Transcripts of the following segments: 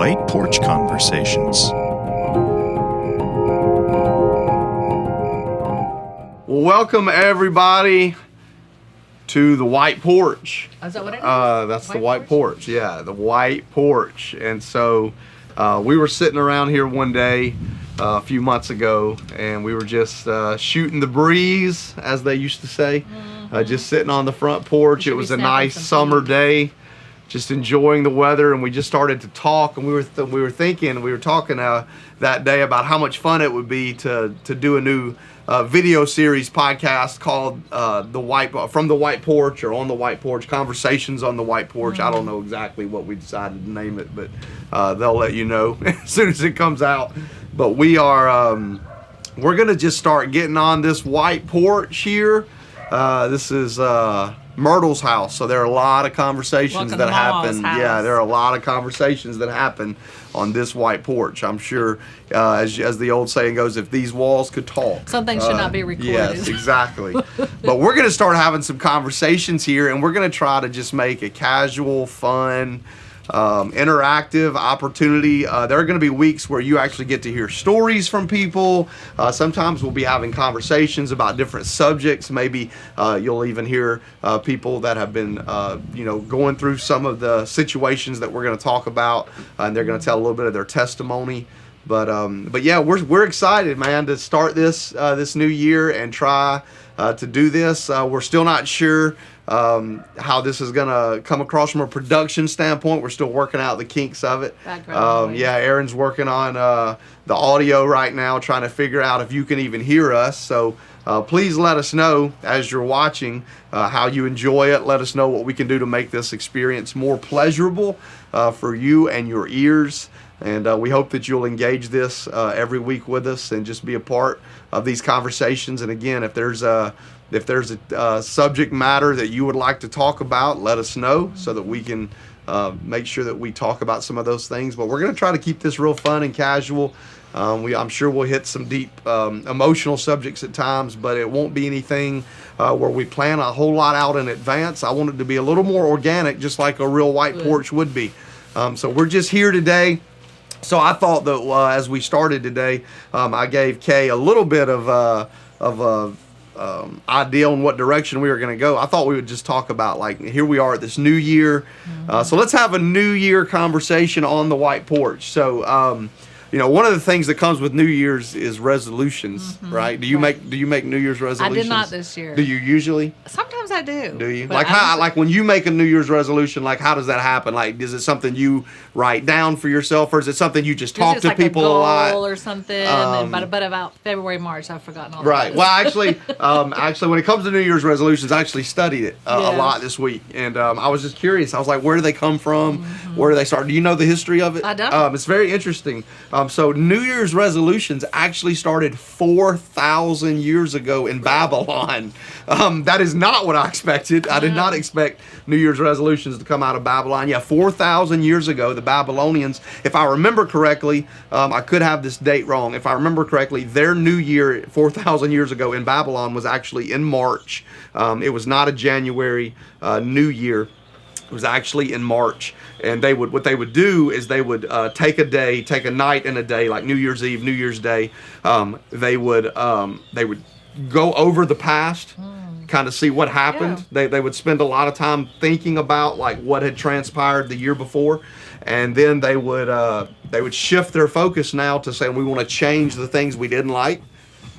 White Porch Conversations. Welcome everybody to the White Porch. Is that what it is? That's the White Porch. Yeah, the White Porch. And so we were sitting around here one day a few months ago, and we were just shooting the breeze, as they used to say. Just sitting on the front porch. It was a nice summer day, just enjoying the weather, and we just started to talk. And we were talking that day about how much fun it would be to do a new video series podcast called From the White Porch, or On the White Porch, Conversations on the White Porch. I don't know exactly what we decided to name it, but they'll let you know as soon as it comes out. But we're gonna just start getting on this white porch here. This is Myrtle's house, so there are a lot of conversations that happen. Yeah, there are a lot of conversations that happen on this white porch. I'm sure, as the old saying goes, if these walls could talk, something should not be recorded. Yes, exactly. But we're going to start having some conversations here, and we're going to try to just make a casual, fun, interactive opportunity. There are going to be weeks where you actually get to hear stories from people. Sometimes we'll be having conversations about different subjects. Maybe you'll even hear people that have been going through some of the situations that we're going to talk about, and they're going to tell a little bit of their testimony. But yeah, we're excited, man, to start this new year and try to do this. We're still not sure how this is gonna come across from a production standpoint. We're still working out the kinks of it. Yeah, Aaron's working on the audio right now, trying to figure out if you can even hear us. So please let us know as you're watching how you enjoy it. Let us know what we can do to make this experience more pleasurable for you and your ears. And we hope that you'll engage this every week with us and just be a part of these conversations. And again, if there's a subject matter that you would like to talk about, let us know so that we can make sure that we talk about some of those things. But we're going to try to keep this real fun and casual. I'm sure we'll hit some deep emotional subjects at times, but it won't be anything where we plan a whole lot out in advance. I want it to be a little more organic, just like a real white porch would be. So we're just here today. So I thought that as we started today, I gave Kay a little bit of idea on what direction we were going to go. I thought we would just talk about, like, here we are at this new year. So let's have a new year conversation on the white porch. So, one of the things that comes with New Year's is resolutions, right? Do you make New Year's resolutions? I did not this year. Do you usually? Sometimes I do. Do you? Like when you make a New Year's resolution, like how does that happen? Like, is it something you write down for yourself, or is it something you just talk to like people a goal a lot? Or something? But about February, March, I've forgotten all right. that. Well, actually, when it comes to New Year's resolutions, I actually studied it a lot this week, and I was just curious. I was like, where do they come from? Where do they start? Do you know the history of it? I don't. It's very interesting. So New Year's resolutions actually started 4,000 years ago in Babylon. That is not what I expected. I did not expect New Year's resolutions to come out of Babylon. Yeah, 4,000 years ago, the Babylonians, if I remember correctly, I could have this date wrong. If I remember correctly, their new year 4,000 years ago in Babylon was actually in March. It was not a January New Year. It was actually in March, and what they would do is they would take a night and a day, like New Year's Eve, New Year's Day. They would go over the past, kind of see what happened. Yeah. They would spend a lot of time thinking about like what had transpired the year before, and then they would shift their focus now to say, we want to change the things we didn't like.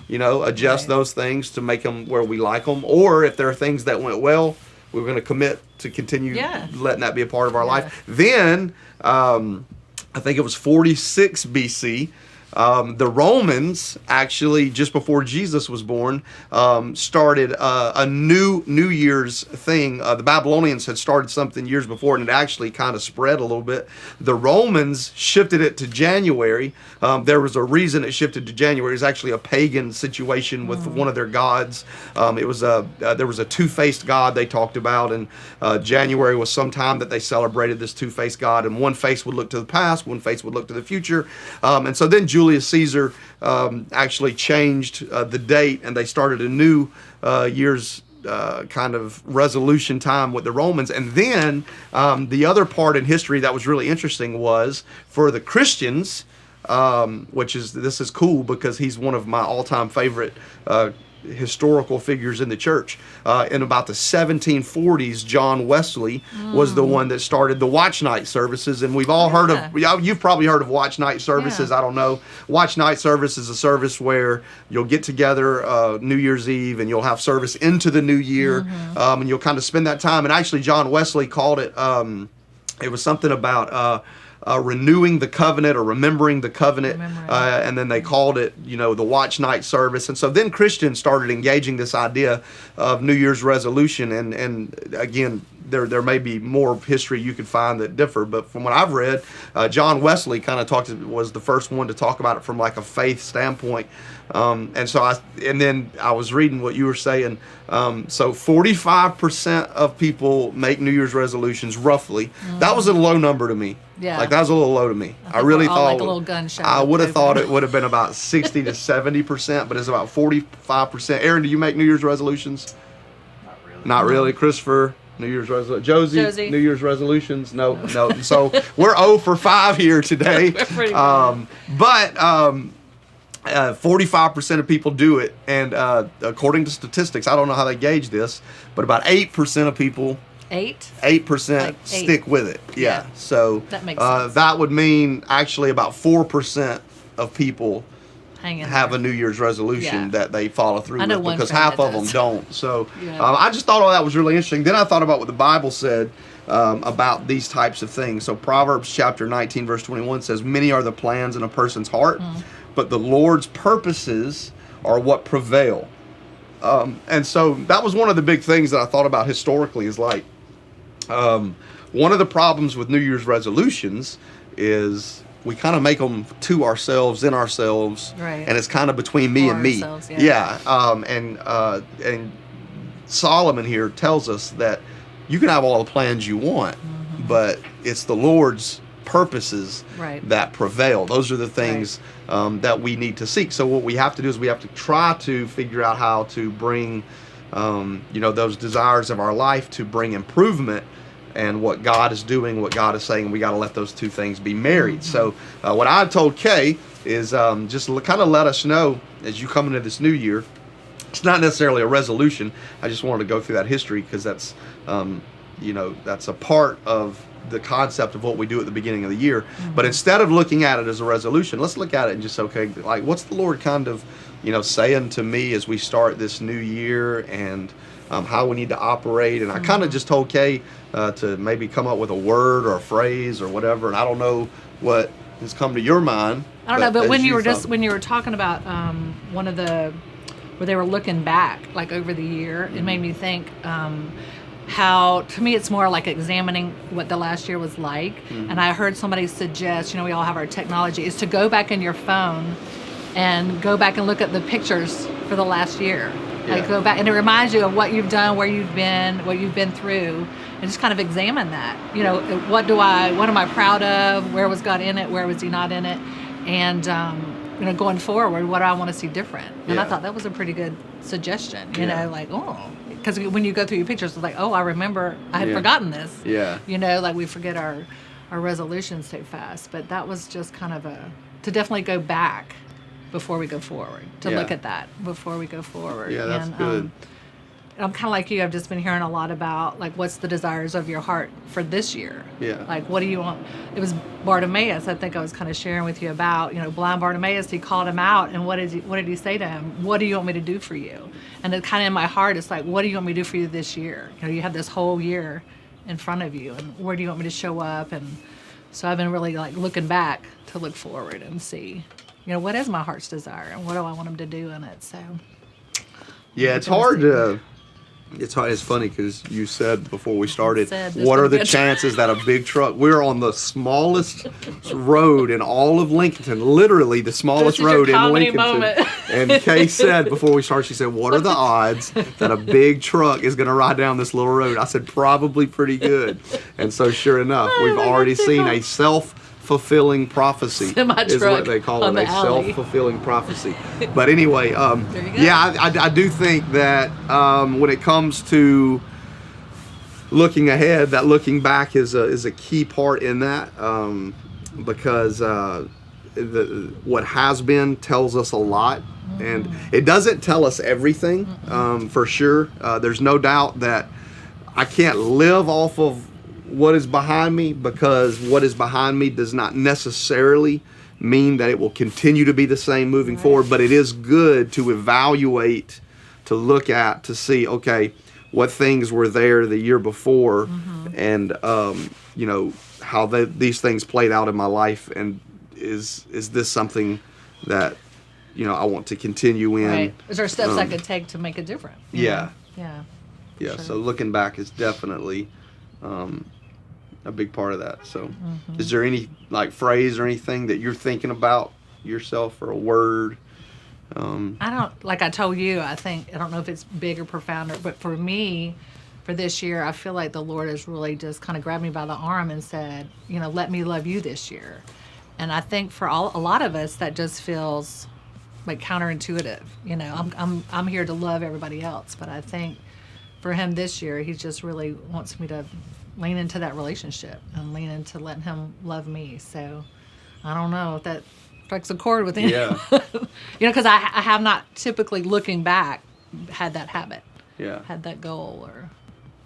Adjust those things to make them where we like them, or if there are things that went well, we were going to commit to continue letting that be a part of our life. Then, I think it was 46 BC, the Romans, actually, just before Jesus was born, started a New Year's thing. The Babylonians had started something years before, and it actually kind of spread a little bit. The Romans shifted it to January. There was a reason it shifted to January. It was actually a pagan situation with one of their gods. There was a two-faced god they talked about, and January was some time that they celebrated this two-faced god, and one face would look to the past, one face would look to the future. And so then Julius Caesar actually changed the date, and they started a new Year's kind of resolution time with the Romans. And then the other part in history that was really interesting was for the Christians, this is cool because he's one of my all-time favorite historical figures in the church. In about the 1740s, John Wesley was the one that started the watch night services, and we've all heard of, you've probably heard of watch night services. I don't know. Watch night service is a service where you'll get together New Year's Eve and you'll have service into the new year, and you'll kind of spend that time. And actually, John Wesley called it, it was something about renewing the covenant or remembering the covenant, and then they called it, the watch night service. And so then Christians started engaging this idea of New Year's resolution. And again, there may be more history you could find that differ, but from what I've read, John Wesley kind of was the first one to talk about it from like a faith standpoint. And then I was reading what you were saying. So 45% of people make New Year's resolutions, roughly. That was a low number to me. Yeah. Like that was a little low to me. I really thought like a little gunshot. I would have thought it would have been about 60 to 70%, but it's about 45%. Aaron, do you make New Year's resolutions? Not really. Christopher, New Year's resolution. Josie, New Year's resolutions? No. So we're 0 for 5 here today. We're pretty good. But 45% of people do it, and according to statistics, I don't know how they gauge this, but about 8% of people. 8% stick with it. Yeah. So that makes sense. That would mean actually about 4% of people have a New Year's resolution that they follow through with, because half of them don't. So I just thought all that was really interesting. Then I thought about what the Bible said about these types of things. So Proverbs chapter 19 verse 21 says, "Many are the plans in a person's heart, but the Lord's purposes are what prevail." And so that was one of the big things that I thought about historically, is like, one of the problems with New Year's resolutions is we kind of make them to ourselves, in ourselves, right, and it's kind of between me and me. And Solomon here tells us that you can have all the plans you want, but it's the Lord's purposes that prevail. Those are the things that we need to seek. So what we have to do is we have to try to figure out how to bring those desires of our life to bring improvement, and what God is doing, what God is saying, we got to let those two things be married. So what I've told Kay is just kind of let us know as you come into this new year. It's not necessarily a resolution. I just wanted to go through that history because that's that's a part of the concept of what we do at the beginning of the year. But instead of looking at it as a resolution, let's look at it and just like what's the Lord kind of saying to me as we start this new year, and how we need to operate. And I kind of just told Kay to maybe come up with a word or a phrase or whatever, and I don't know what has come to your mind. I don't know, but when you were talking about one of the where they were looking back like over the year, it made me think how, to me, it's more like examining what the last year was like. And I heard somebody suggest, we all have our technology, is to go back in your phone and go back and look at the pictures for the last year. Like go back, and it reminds you of what you've done, where you've been through, and just kind of examine that. What am I proud of? Where was God in it? Where was He not in it? And going forward, what do I want to see different? And I thought that was a pretty good suggestion. Because when you go through your pictures, it's like, oh, I remember I had forgotten this. Yeah. Like we forget our resolutions so fast. But that was just kind of to definitely go back before we go forward, to look at that before we go forward. Yeah, that's good. I'm kind of like you. I've just been hearing a lot about, like, what's the desires of your heart for this year? Yeah. Like, what do you want? It was Bartimaeus, I think I was kind of sharing with you about, blind Bartimaeus, he called him out, and what did he say to him? What do you want me to do for you? And it kind of in my heart, it's like, what do you want me to do for you this year? You have this whole year in front of you, and where do you want me to show up? And so I've been really, like, looking back to look forward and see, what is my heart's desire, and what do I want him to do in it? So, yeah, it's hard to. It's funny because you said before we started, what are the chances that a big truck? We're on the smallest road in all of Lincolnton, literally the smallest road in Lincolnton. And Kay said before we started, she said, "What are the odds that a big truck is going to ride down this little road?" I said, "Probably pretty good." And so, sure enough, we've already seen a self-fulfilling prophecy is what they call it, a self-fulfilling prophecy. But anyway, yeah, I do think that when it comes to looking ahead, that looking back is a key part in that, because what has been tells us a lot, and it doesn't tell us everything, for sure. There's no doubt that I can't live off of what is behind me, because what is behind me does not necessarily mean that it will continue to be the same moving forward, but it is good to evaluate, to look at, to see, okay, what things were there the year before, and you know, how these things played out in my life, and is this something that, you know, I want to continue in? Right. Is there steps I could take to make a difference? Yeah. Yeah. Yeah. Sure. So looking back is definitely a big part of that. So, is there any like phrase or anything that you're thinking about yourself, or a word? I don't, like I told you, I don't know if it's big or profound, but for me, for this year, I feel like the Lord has really just kind of grabbed me by the arm and said, you know, let me love you this year. And I think for a lot of us, that just feels like counterintuitive. You know, I'm here to love everybody else, but I think for him this year, he just really wants me to lean into that relationship and lean into letting him love me. So I don't know if that strikes a chord with him. Yeah. You know, because I have not typically, looking back, had that habit. Yeah. Had that goal or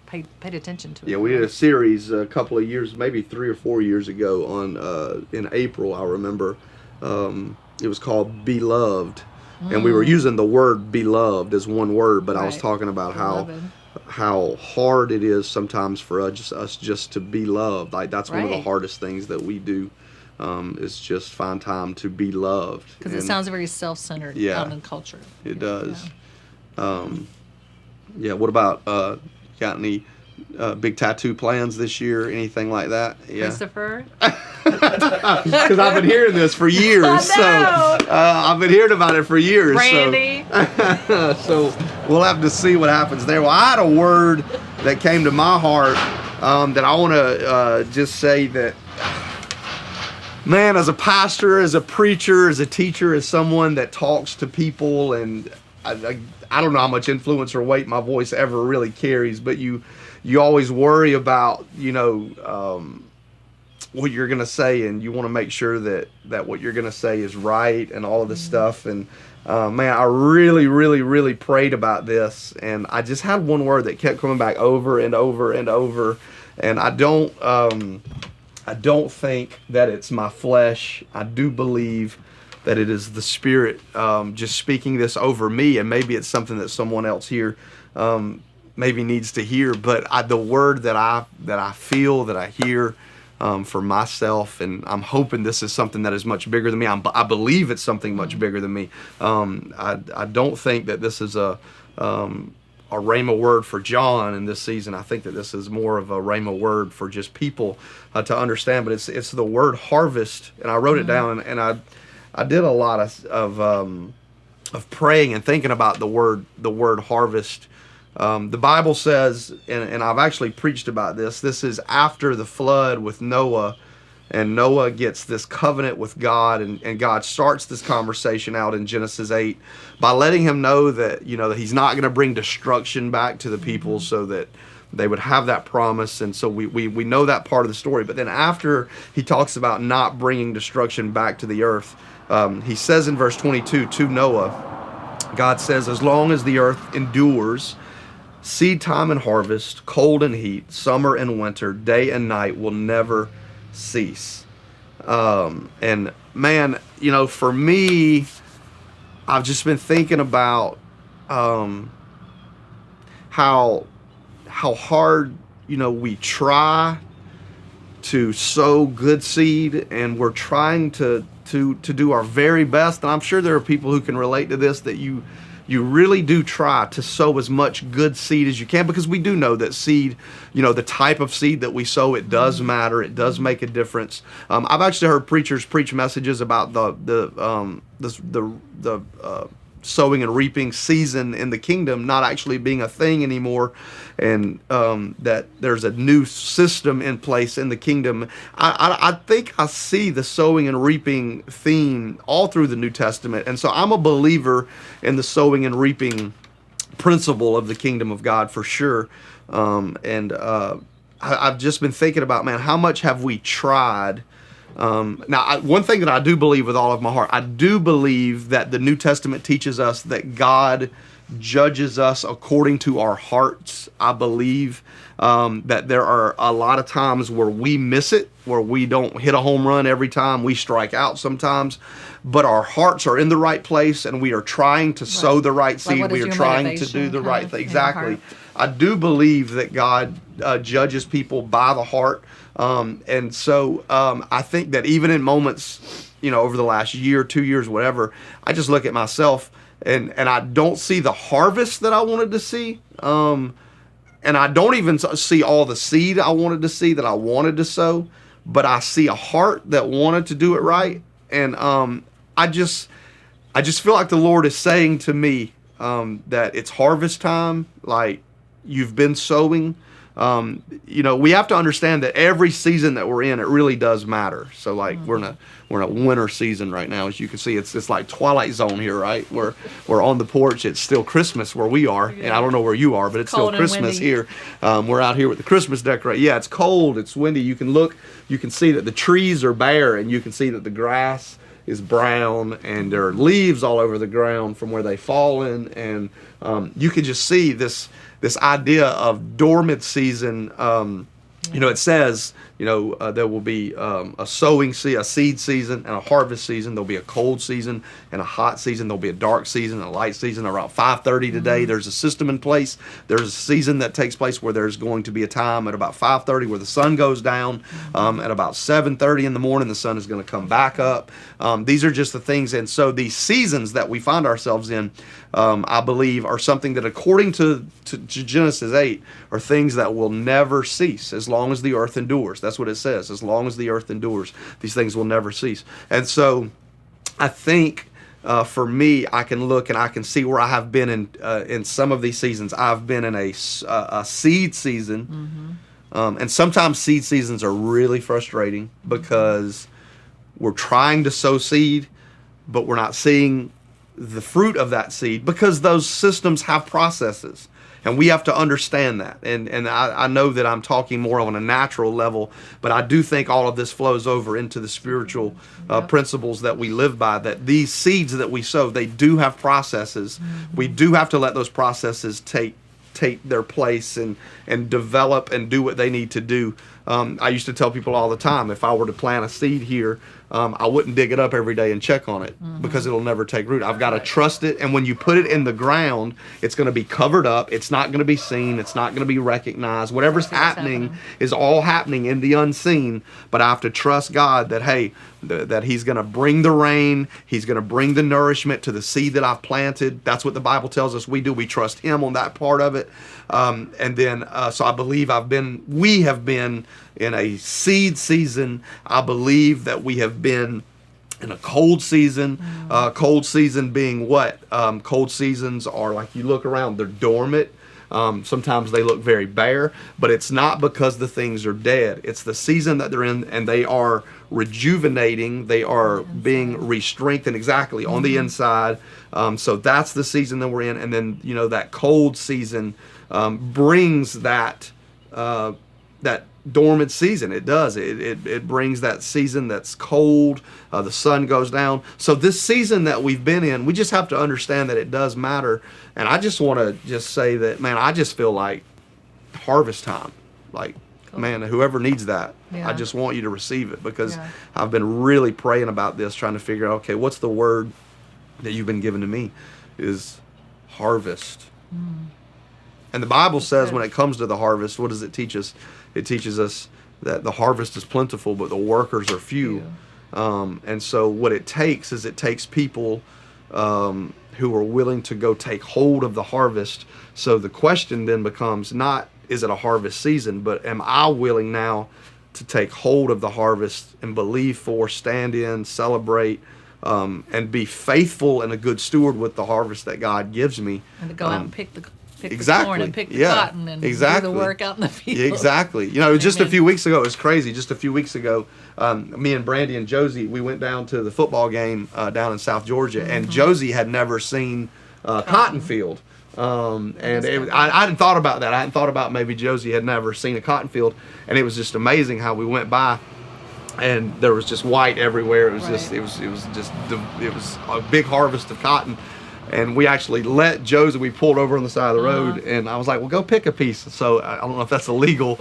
paid attention to it. Yeah, we did a series a couple of years, maybe 3 or 4 years ago, on in April, I remember. It was called Beloved. And we were using the word beloved as one word, but I was talking about how hard it is sometimes for us just to be loved. Like, that's one of the hardest things that we do, is just find time to be loved. Because it sounds very self-centered out in culture. It does. Yeah. What about, got any big tattoo plans this year? Anything like that? Yeah. Christopher? Because I've been hearing this for years. So I've been hearing about it for years. Randy. So we'll have to see what happens there. Well, I had a word that came to my heart, that I want to just say that, man, as a pastor, as a preacher, as a teacher, as someone that talks to people, and I don't know how much influence or weight my voice ever really carries, but you always worry about, you know, what you're going to say, and you want to make sure that what you're going to say is right and all of this stuff. And man, I really, really, really prayed about this, and I just had one word that kept coming back over and over and over. And I don't think that it's my flesh. I do believe that it is the Spirit just speaking this over me, and maybe it's something that someone else here maybe needs to hear. But the word that I feel, that I hear for myself, and I'm hoping this is something that is much bigger than me. I believe it's something much bigger than me. I don't think that this is a rhema word for John in this season. I think that this is more of a rhema word for just people to understand. But it's the word harvest, and I wrote it down, and I did a lot of praying and thinking about the word harvest. The Bible says, and I've actually preached about this. This is after the flood with Noah, and Noah gets this covenant with God, and God starts this conversation out in Genesis 8 by letting him know that, you know, that he's not going to bring destruction back to the people, so that they would have that promise. And so we know that part of the story. But then after he talks about not bringing destruction back to the earth, he says in verse 22 to Noah, God says, as long as the earth endures, seed time and harvest, cold and heat, summer and winter, day and night will never cease. And man, you know, for me, I've just been thinking about how hard, you know, we try to sow good seed, and we're trying to do our very best. And I'm sure there are people who can relate to this, that you really do try to sow as much good seed as you can, because we do know that seed, you know, the type of seed that we sow, it does matter. It does make a difference. I've actually heard preachers preach messages about the sowing and reaping season in the kingdom not actually being a thing anymore, and that there's a new system in place in the kingdom. I think I see the sowing and reaping theme all through the New Testament, and so I'm a believer in the sowing and reaping principle of the kingdom of God for sure. I've just been thinking about, man, how much have we tried? One thing that I do believe with all of my heart, I do believe that the New Testament teaches us that God judges us according to our hearts. I believe that there are a lot of times where we miss it, where we don't hit a home run every time, we strike out sometimes, but our hearts are in the right place and we are trying to sow the right seed. We are trying to do the right thing. Exactly. I do believe that God judges people by the heart. And so I think that even in moments, over the last year, 2 years, whatever, I just look at myself and I don't see the harvest that I wanted to see. And I don't even see all the seed I wanted to see that I wanted to sow, but I see a heart that wanted to do it right. And I just feel like the Lord is saying to me that it's harvest time, like you've been sowing. We have to understand that every season that we're in, it really does matter. So like we're in a winter season right now. As you can see, it's like Twilight Zone here, right? We're on the porch. It's still Christmas where we are. And I don't know where you are, but it's still Christmas here. We're out here with the Christmas decoration. Yeah, it's cold. It's windy. You can see that the trees are bare, and you can see that the grass is brown, and there are leaves all over the ground from where they've fallen. And you can just see this idea of dormant season. It says, there will be a seed season and a harvest season. There'll be a cold season and a hot season. There'll be a dark season and a light season. Around 5:30 today, there's a system in place. There's a season that takes place where there's going to be a time at about 5:30 where the sun goes down. At about 7:30 in the morning, the sun is going to come back up. These are just the things. And so these seasons that we find ourselves in, I believe, are something that, according to Genesis 8, are things that will never cease as long as the earth endures. That's what it says. As long as the earth endures, these things will never cease. And so I think for me, I can look and I can see where I have been in some of these seasons. I've been in a seed season. And sometimes seed seasons are really frustrating because we're trying to sow seed, but we're not seeing the fruit of that seed because those systems have processes. And we have to understand that. And I know that I'm talking more on a natural level, but I do think all of this flows over into the spiritual principles that we live by, that these seeds that we sow, they do have processes. We do have to let those processes take their place and develop and do what they need to do. I used to tell people all the time, if I were to plant a seed here, I wouldn't dig it up every day and check on it because it'll never take root. I've got to trust it. And when you put it in the ground, it's going to be covered up. It's not going to be seen. It's not going to be recognized. Whatever's happening is all happening in the unseen. But I have to trust God that, hey, that He's going to bring the rain. He's going to bring the nourishment to the seed that I've planted. That's what the Bible tells us we do. We trust Him on that part of it. So I believe we have been in a seed season. I believe that we have been in a cold season. Cold season being what? Cold seasons are, like, you look around, they're dormant. Sometimes they look very bare, but it's not because the things are dead. It's the season that they're in, and they are rejuvenating. They are being re-strengthened exactly on the inside. So that's the season that we're in. And then, that cold season brings that dormant season. It does. It brings that season that's cold. The sun goes down. So this season that we've been in, we just have to understand that it does matter. And I just want to just say that, man, I just feel like harvest time. Like, man, whoever needs that, I just want you to receive it, because I've been really praying about this, trying to figure out, okay, what's the word that you've been given to me is harvest. And the Bible says when it comes to the harvest, what does it teach us? It teaches us that the harvest is plentiful, but the workers are few. And so what it takes is people who are willing to go take hold of the harvest. So the question then becomes not, is it a harvest season, but am I willing now to take hold of the harvest and believe for, stand in, celebrate and be faithful and a good steward with the harvest that God gives me. And to go out and pick the exactly. corn and pick the Yeah. cotton and Exactly. do the work out in the field. Exactly. You know, just a Amen. few weeks ago, it was crazy. Just a few weeks ago, me and Brandy and Josie, we went down to the football game down in South Georgia, and Josie had never seen cotton field. I hadn't thought about that. I hadn't thought about maybe Josie had never seen a cotton field, and it was just amazing how we went by, and there was just white everywhere. It was just, it was a big harvest of cotton. And we actually let Josie, we pulled over on the side of the road, and I was like, well, go pick a piece. So I don't know if that's illegal.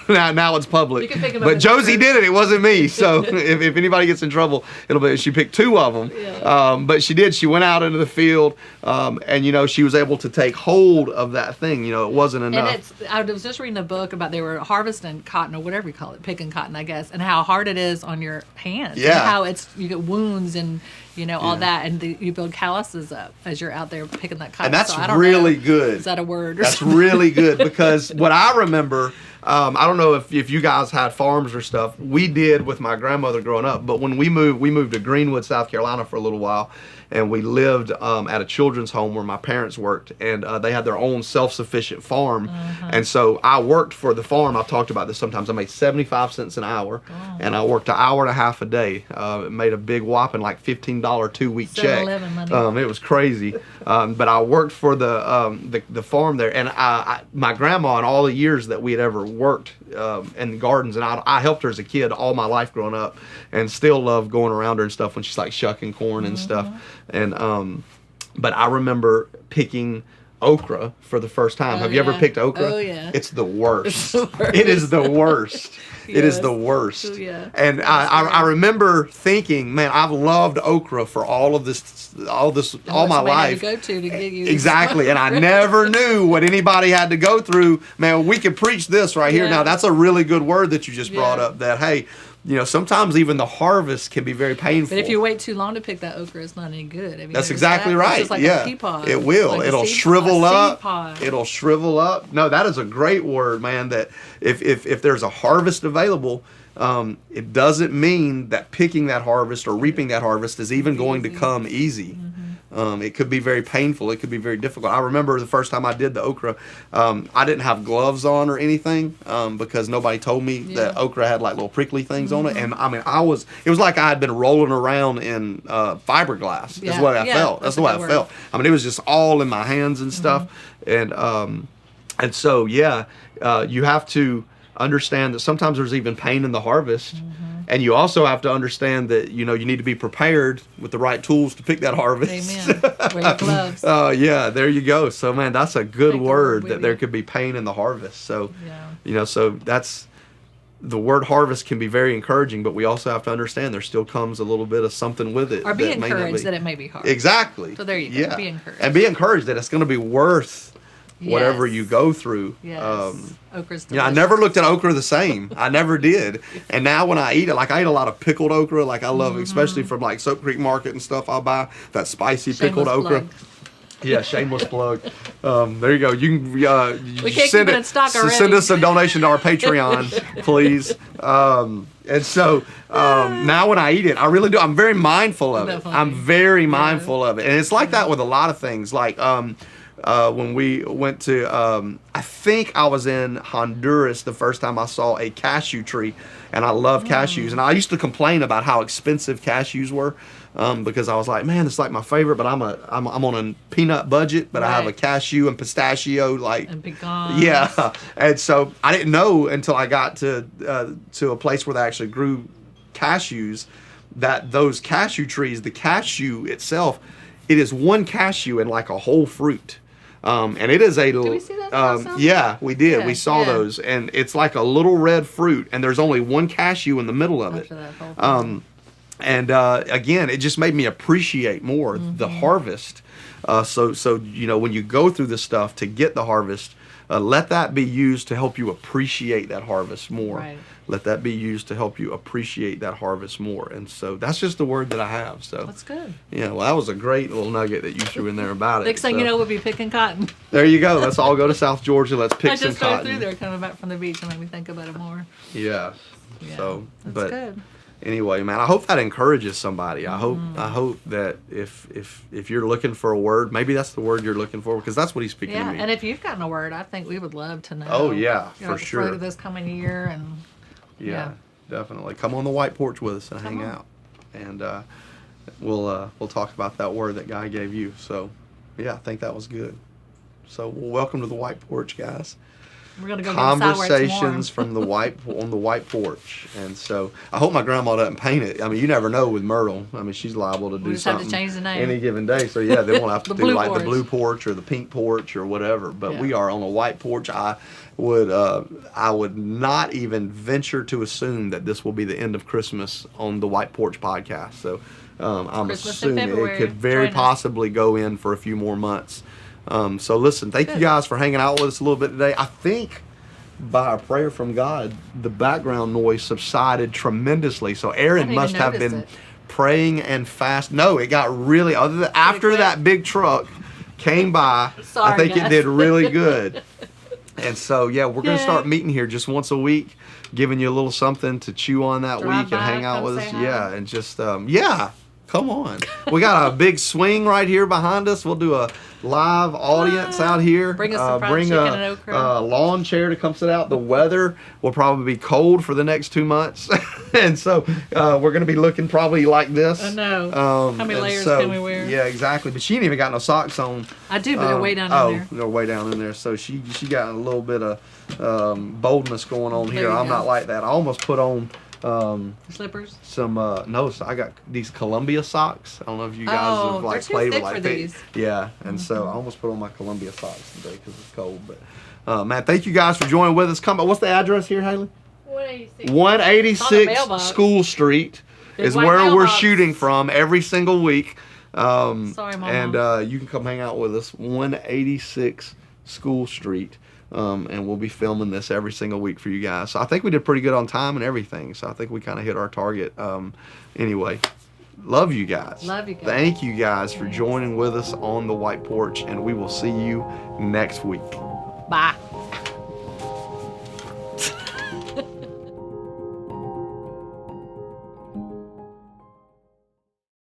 Now it's public. You can pick 'em up but in Josie the did it. It wasn't me. So if anybody gets in trouble, it'll be, she picked 2 of them. Yeah. But she did. She went out into the field, and, you know, she was able to take hold of that thing. You know, it wasn't enough. And I was just reading a book about they were harvesting cotton or whatever you call it, picking cotton, I guess, and how hard it is on your hands. Yeah. And how you get wounds and, you know, all that, and you build calluses up as you're out there picking that cotton. And that's so I don't really know, good. Is that a word? Or That's something? really good, because what I remember, I don't know if you guys had farms or stuff. We did with my grandmother growing up, but when we moved to Greenwood, South Carolina for a little while, and we lived at a children's home where my parents worked, and they had their own self-sufficient farm. And so I worked for the farm. I've talked about this sometimes. I made 75 cents an hour, and I worked an hour and a half a day. It made a big whopping like $15 2-week check. 7-Eleven money. It was crazy. But I worked for the farm there, and my grandma, in all the years that we had ever worked in the gardens, and I helped her as a kid all my life growing up, and still love going around her and stuff when she's like shucking corn and stuff. And but I remember picking okra for the first time. Have you ever picked okra? Oh, yeah. It's the worst. It's the worst. It is the worst. It is Yes. the worst. Oh, yeah. And I remember thinking, man, I've loved okra for all my life. To go to get you Exactly. And I never knew what anybody had to go through. Man, we could preach this right here. Yeah. Now, that's a really good word that you just brought Yeah. up, that, hey, you know, sometimes even the harvest can be very painful. But if you wait too long to pick that okra, it's not any good. I mean, That's there's exactly that. right. It's just like yeah, a pea pod. it will. Like a It'll seed shrivel pod. up. Seed pod. It'll shrivel up. No, that is a great word, man. That if there's a harvest available, it doesn't mean that picking that harvest or reaping that harvest is even going to come easy. It could be very painful. It could be very difficult. I remember the first time I did the okra, I didn't have gloves on or anything because nobody told me that okra had like little prickly things on it. And I mean, it was like I had been rolling around in fiberglass. That's what I felt. That's the way I felt. I mean, it was just all in my hands and stuff. And so, you have to understand that sometimes there's even pain in the harvest. And you also have to understand that, you know, you need to be prepared with the right tools to pick that harvest. Amen. Wear your gloves. Yeah, there you go. So, man, that's a good Take the word, word that with there you. could be pain in the harvest. So, Yeah. you know, so that's, the word harvest can be very encouraging, but we also have to understand there still comes a little bit of something with it. Or be that may not encouraged be. that it may be hard. Exactly. So there you go. Yeah. Be encouraged. And be encouraged that it's going to be worth whatever Yes. you go through. Yes. Okra's delicious. Yeah, I never looked at okra the same. I never did. And now when I eat it, like I eat a lot of pickled okra. Like I love, especially from like Soap Creek Market and stuff. I'll buy that spicy pickled Shameless okra. plug. Yeah, shameless plug. There you go. You can We can't send keep it in stock already. Send us a donation to our Patreon, please. And so now when I eat it, I really do. I'm very mindful of it. Definitely. I'm very mindful of it, and it's like that with a lot of things. Like when we went to, I think I was in Honduras the first time I saw a cashew tree, and I love cashews. And I used to complain about how expensive cashews were. Because I was like, man, it's like my favorite, but I'm on a peanut budget, but I have a Right. cashew and pistachio, like, And pecans. yeah. And so I didn't know until I got to a place where they actually grew cashews, that those cashew trees, the cashew itself, it is one cashew in like a whole fruit. And it is a little. we see that also? Yeah, we did. Yeah, We saw yeah. those, and it's like a little red fruit, and there's only one cashew in the middle of it. After that whole thing. And again, it just made me appreciate more the harvest. So you know, when you go through this stuff to get the harvest, let that be used to help you appreciate that harvest more. Right. Let that be used to help you appreciate that harvest more. And so that's just the word that I have. So That's good. yeah, well, that was a great little nugget that you threw in there about it. Next thing So, you know, we'll be picking cotton. there you go. Let's all go to South Georgia. Let's pick I some just drove cotton. through there coming back from the beach and made me think about it more. Yeah. Yeah, So, that's but good. anyway, man, I hope that encourages somebody. I hope that if you're looking for a word, maybe that's the word you're looking for, because that's what he's speaking to me. And if you've gotten a word, I think we would love to know. Oh yeah, for sure. For this coming year, and yeah, definitely come on the white porch with us and hang out, and we'll talk about that word that guy gave you. So yeah, I think that was good. So welcome to the white porch, guys. We're gonna go Conversations from the on the white porch. And so I hope my grandma doesn't paint it. I mean, you never know with Myrtle. I mean, she's liable to do something have to change the name any given day. So yeah, they won't have to do like porch. the blue porch or the pink porch or whatever. But we are on a white porch. I would not even venture to assume that this will be the end of Christmas on the White Porch podcast. So I'm assuming it could very possibly go in for a few more months. So listen, thank you guys for hanging out with us a little bit today. I think by a prayer from God, the background noise subsided tremendously. So Aaron must have been praying and fast. No, it got really, after that big truck came by, I think it did really good. And so, yeah, we're going to start meeting here just once a week, giving you a little something to chew on that week and hang out with us. Yeah, and just, come on. We got a big swing right here behind us. We'll do a live audience out here. Bring us some fried chicken and okra. A lawn chair to come sit out. The weather will probably be cold for the next 2 months. And so we're going to be looking probably like this. I know. How many layers can we wear? Yeah, exactly. But she ain't even got no socks on. I do, but they're way down in there. Oh, they're way down in there. So she got a little bit of boldness going on here. I'm not like that. I almost put on... slippers? I got these Columbia socks. I don't know if you guys have like played with like these. Yeah, and so I almost put on my Columbia socks today because it's cold. But man, thank you guys for joining with us. What's the address here, Haley? 186 School Street is where we're shooting from every single week. Sorry, Mama. And you can come hang out with us. 186 School Street. And we'll be filming this every single week for you guys. So I think we did pretty good on time and everything. So I think we kind of hit our target. Anyway, love you guys. Love you guys. Thank you guys for joining with us on the White Porch, and we will see you next week. Bye.